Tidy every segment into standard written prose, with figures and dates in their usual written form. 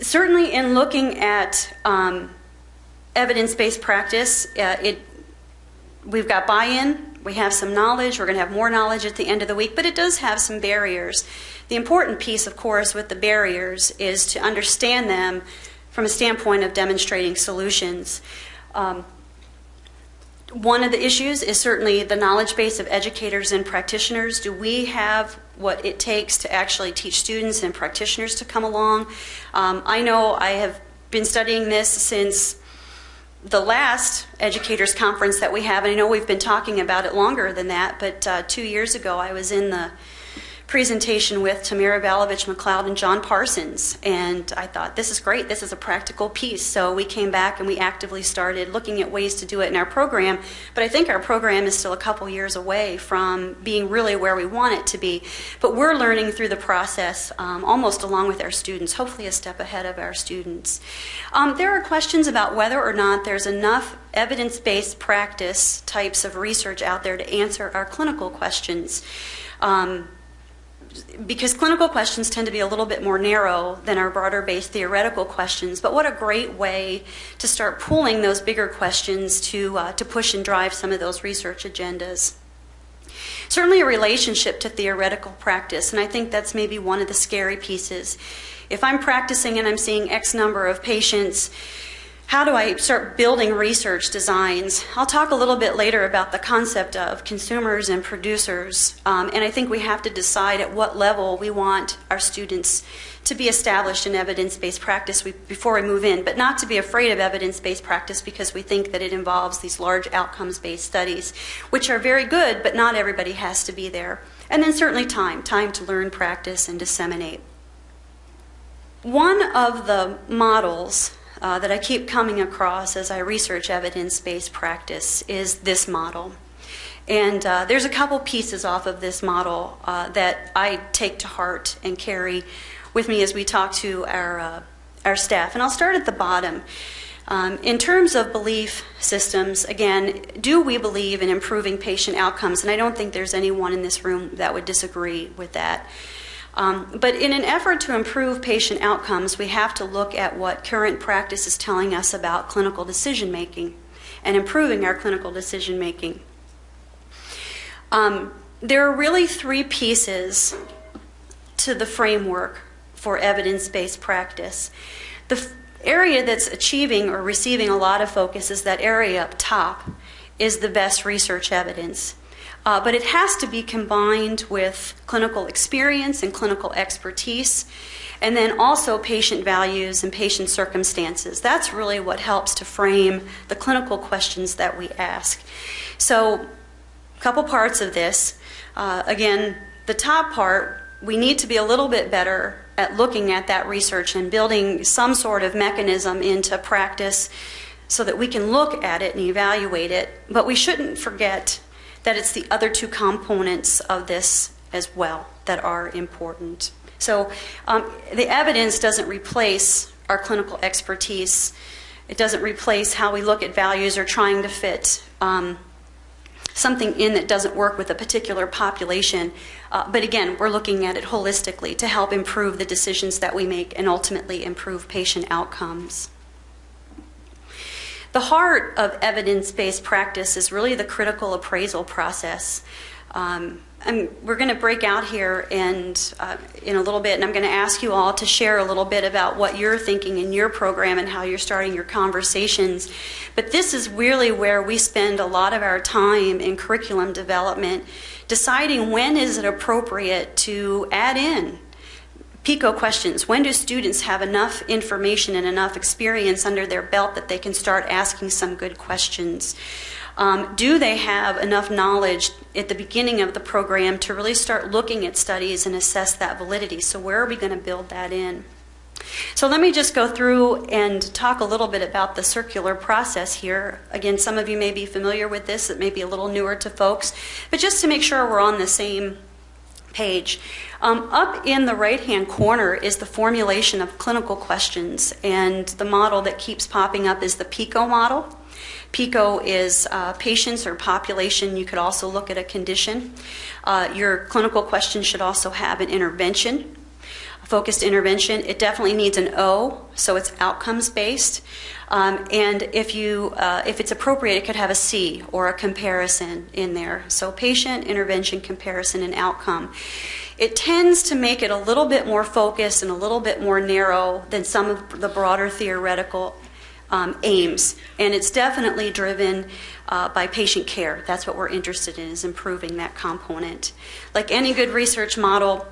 Certainly in looking at evidence-based practice, we've got buy-in, we have some knowledge, we're going to have more knowledge at the end of the week, but it does have some barriers. The important piece, of course, with the barriers is to understand them from a standpoint of demonstrating solutions. One of the issues is certainly the knowledge base of educators and practitioners. Do we have what it takes to actually teach students and practitioners to come along? I know I have been studying this since the last educators conference that we have, and I know we've been talking about it longer than that, but 2 years ago I was in the presentation with Tamara Balovich McLeod and John Parsons, and I thought, this is great, this is a practical piece. So we came back and we actively started looking at ways to do it in our program, but I think our program is still a couple years away from being really where we want it to be. But we're learning through the process almost along with our students, hopefully a step ahead of our students. There are questions about whether or not there's enough evidence-based practice types of research out there to answer our clinical questions. Because clinical questions tend to be a little bit more narrow than our broader-based theoretical questions, but what a great way to start pooling those bigger questions to push and drive some of those research agendas. Certainly a relationship to theoretical practice, and I think that's maybe one of the scary pieces. If I'm practicing and I'm seeing X number of patients, how do I start building research designs? I'll talk a little bit later about the concept of consumers and producers, and I think we have to decide at what level we want our students to be established in evidence-based practice before we move in, but not to be afraid of evidence-based practice because we think that it involves these large outcomes-based studies, which are very good, but not everybody has to be there. And then certainly time to learn, practice, and disseminate. One of the models that I keep coming across as I research evidence-based practice is this model. And there's a couple pieces off of this model that I take to heart and carry with me as we talk to our staff. And I'll start at the bottom. In terms of belief systems, again, do we believe in improving patient outcomes? And I don't think there's anyone in this room that would disagree with that. But in an effort to improve patient outcomes, we have to look at what current practice is telling us about clinical decision making and improving our clinical decision making. There are really three pieces to the framework for evidence-based practice. The area that's achieving or receiving a lot of focus is that area up top, is the best research evidence. But it has to be combined with clinical experience and clinical expertise, and then also patient values and patient circumstances. That's really what helps to frame the clinical questions that we ask. So, a couple parts of this. Again, the top part, we need to be a little bit better at looking at that research and building some sort of mechanism into practice so that we can look at it and evaluate it. But we shouldn't forget that it's the other two components of this as well that are important. So the evidence doesn't replace our clinical expertise. It doesn't replace how we look at values or trying to fit something in that doesn't work with a particular population. But again, we're looking at it holistically to help improve the decisions that we make and ultimately improve patient outcomes. The heart of evidence-based practice is really the critical appraisal process. And we're going to break out here and in a little bit, and I'm going to ask you all to share a little bit about what you're thinking in your program and how you're starting your conversations. But this is really where we spend a lot of our time in curriculum development, deciding when is it appropriate to add in Pico questions. When do students have enough information and enough experience under their belt that they can start asking some good questions? Do they have enough knowledge at the beginning of the program to really start looking at studies and assess that validity? So where are we going to build that in? So let me just go through and talk a little bit about the circular process here. Again, some of you may be familiar with this. It may be a little newer to folks. But just to make sure we're on the same page. Up in the right-hand corner is the formulation of clinical questions, and the model that keeps popping up is the Pico model. Pico is patients or population. You could also look at a condition. Your clinical question should also have an intervention. focused intervention. It definitely needs an O, so it's outcomes based. And if it's appropriate, it could have a C or a comparison in there. So patient, intervention, comparison, and outcome. It tends to make it a little bit more focused and a little bit more narrow than some of the broader theoretical aims. And it's definitely driven by patient care. That's what we're interested in, is improving that component. Like any good research model,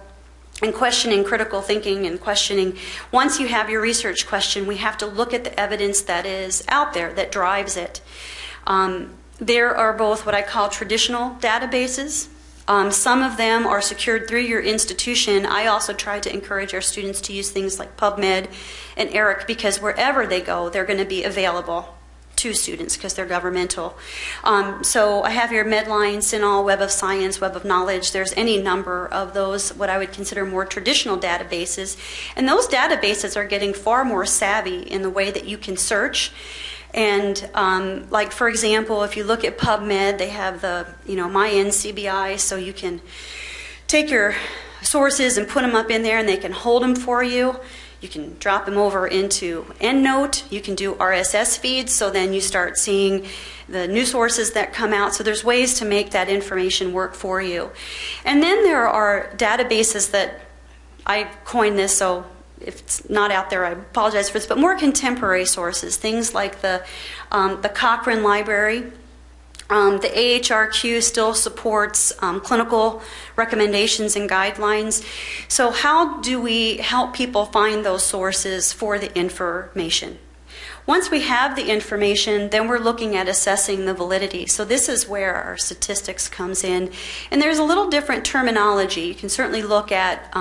and questioning, critical thinking and questioning, once you have your research question, we have to look at the evidence that is out there that drives it. There are both what I call traditional databases. Some of them are secured through your institution. I also try to encourage our students to use things like PubMed and ERIC, because wherever they go, they're going to be available to students because they're governmental. So I have here Medline, CINAHL, Web of Science, Web of Knowledge. There's any number of those, what I would consider more traditional databases. And those databases are getting far more savvy in the way that you can search. And like, for example, if you look at PubMed, they have the, My NCBI, so you can take your sources and put them up in there and they can hold them for you. You can drop them over into EndNote. You can do RSS feeds, so then you start seeing the new sources that come out. So there's ways to make that information work for you. And then there are databases that I coined this, so if it's not out there, I apologize for this, but more contemporary sources, things like the Cochrane Library. The AHRQ still supports clinical recommendations and guidelines. So how do we help people find those sources for the information? Once we have the information, then we're looking at assessing the validity. So this is where our statistics comes in. And there's a little different terminology. You can certainly look at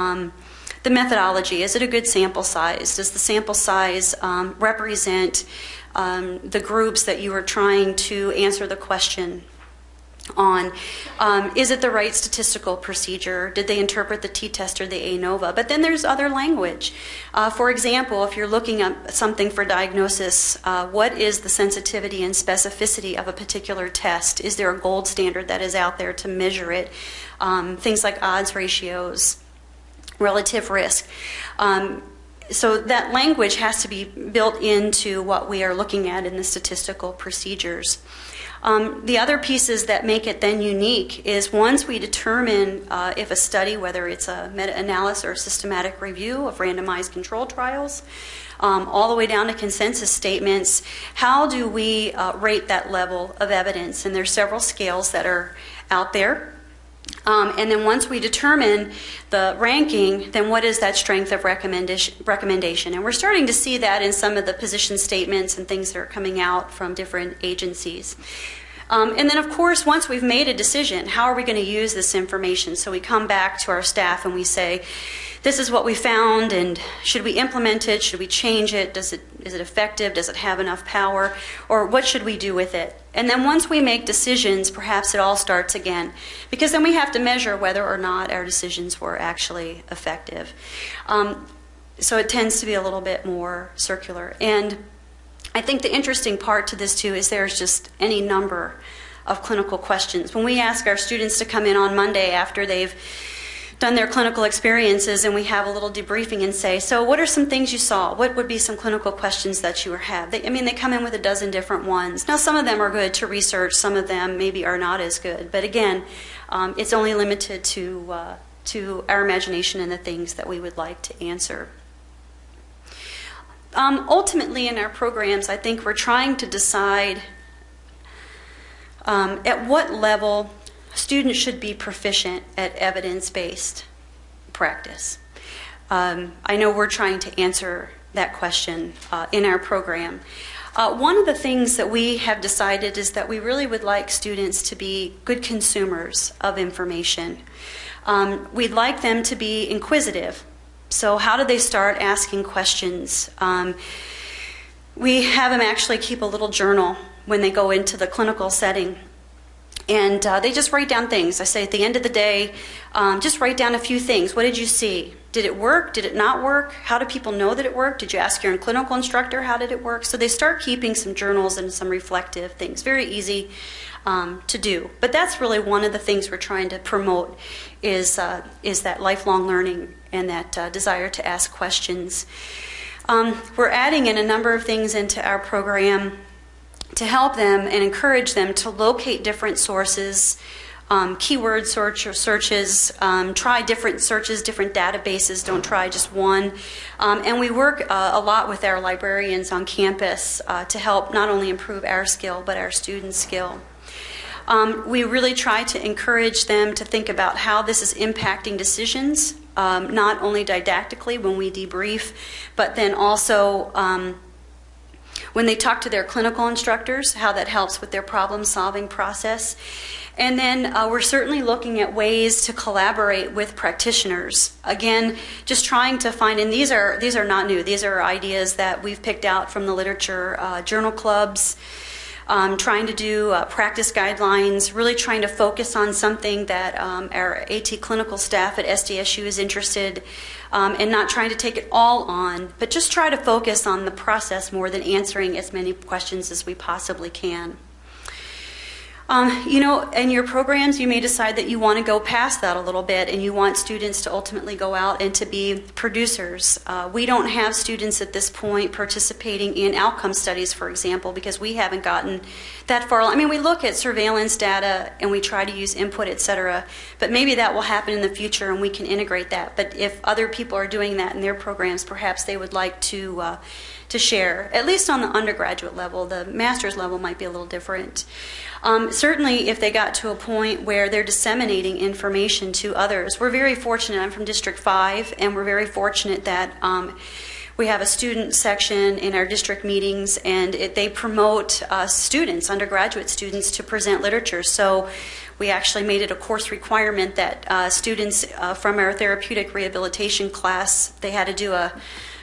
the methodology. Is it a good sample size? Does the sample size represent the groups that you are trying to answer the question on? Is it the right statistical procedure? Did they interpret the t-test or the ANOVA? But then there's other language. For example, if you're looking at something for diagnosis, what is the sensitivity and specificity of a particular test? Is there a gold standard that is out there to measure it? Things like odds ratios, relative risk. So that language has to be built into what we are looking at in the statistical procedures. The other pieces that make it then unique is once we determine if a study, whether it's a meta-analysis or a systematic review of randomized controlled trials, all the way down to consensus statements, how do we rate that level of evidence? And there's several scales that are out there. And then once we determine the ranking, then what is that strength of recommendation? And we're starting to see that in some of the position statements and things that are coming out from different agencies. And then, of course, once we've made a decision, how are we going to use this information? So we come back to our staff and we say, this is what we found, and should we implement it? Should we change it? Is it effective? Does it have enough power? Or what should we do with it? And then once we make decisions, perhaps it all starts again, because then we have to measure whether or not our decisions were actually effective. So it tends to be a little bit more circular. And I think the interesting part to this, too, is there's just any number of clinical questions. When we ask our students to come in on Monday after they've done their clinical experiences, and we have a little debriefing and say, so what are some things you saw? What would be some clinical questions that you have? They come in with a dozen different ones. Now, some of them are good to research. Some of them maybe are not as good. But again, it's only limited to our imagination and the things that we would like to answer. Ultimately, in our programs, I think we're trying to decide at what level students should be proficient at evidence-based practice. I know we're trying to answer that question in our program. One of the things that we have decided is that we really would like students to be good consumers of information. We'd like them to be inquisitive. So how do they start asking questions? We have them actually keep a little journal when they go into the clinical setting. And they just write down things. I say at the end of the day, just write down a few things. What did you see? Did it work? Did it not work? How do people know that it worked? Did you ask your clinical instructor how did it work? So they start keeping some journals and some reflective things. Very easy to do. But that's really one of the things we're trying to promote is that lifelong learning and that desire to ask questions. We're adding in a number of things into our program to help them and encourage them to locate different sources, keyword searches, try different searches, different databases, don't try just one. And we work a lot with our librarians on campus to help not only improve our skill, but our students' skill. We really try to encourage them to think about how this is impacting decisions, not only didactically when we debrief, but then also when they talk to their clinical instructors, how that helps with their problem-solving process. And then we're certainly looking at ways to collaborate with practitioners. Again, just trying to find, and these are not new, these are ideas that we've picked out from the literature, journal clubs, trying to do practice guidelines, really trying to focus on something that our AT clinical staff at SDSU is interested and not trying to take it all on, but just try to focus on the process more than answering as many questions as we possibly can. You know, in your programs, you may decide that you want to go past that a little bit and you want students to ultimately go out and to be producers. We don't have students at this point participating in outcome studies, for example, because we haven't gotten that far. I mean, we look at surveillance data and we try to use input, etc., but maybe that will happen in the future and we can integrate that. But if other people are doing that in their programs, perhaps they would like to share, at least on the undergraduate level. The master's level might be a little different. Certainly, if they got to a point where they're disseminating information to others, we're very fortunate. I'm from District 5, and we're very fortunate that we have a student section in our district meetings, and they promote students, undergraduate students, to present literature. So we actually made it a course requirement that students from our therapeutic rehabilitation class, they had to do a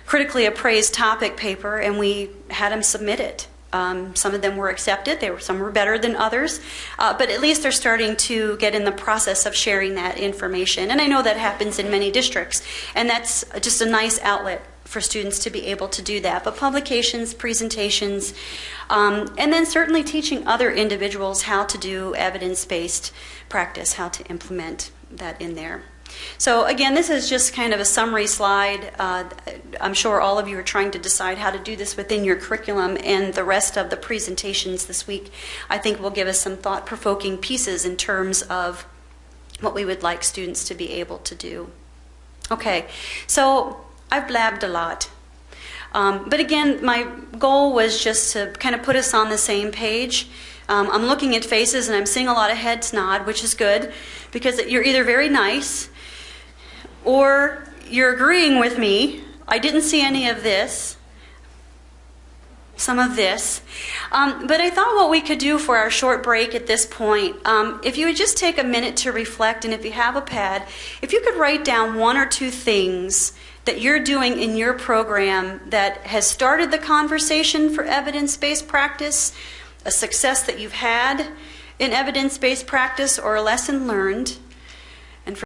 critically appraised topic paper, and we had them submit it. Some of them were accepted, some were better than others, but at least they're starting to get in the process of sharing that information. And I know that happens in many districts, and that's just a nice outlet for students to be able to do that. But publications, presentations, and then certainly teaching other individuals how to do evidence-based practice, how to implement that in there. So again, this is just kind of a summary slide. I'm sure all of you are trying to decide how to do this within your curriculum, and the rest of the presentations this week I think will give us some thought-provoking pieces in terms of what we would like students to be able to do. Okay, so I've blabbed a lot. But again, my goal was just to kind of put us on the same page. I'm looking at faces and I'm seeing a lot of heads nod, which is good, because you're either very nice or you're agreeing with me. I didn't see any of this, some of this. But I thought what we could do for our short break at this point, if you would just take a minute to reflect, and if you have a pad, if you could write down one or two things that you're doing in your program that has started the conversation for evidence-based practice, a success that you've had in evidence-based practice, or a lesson learned.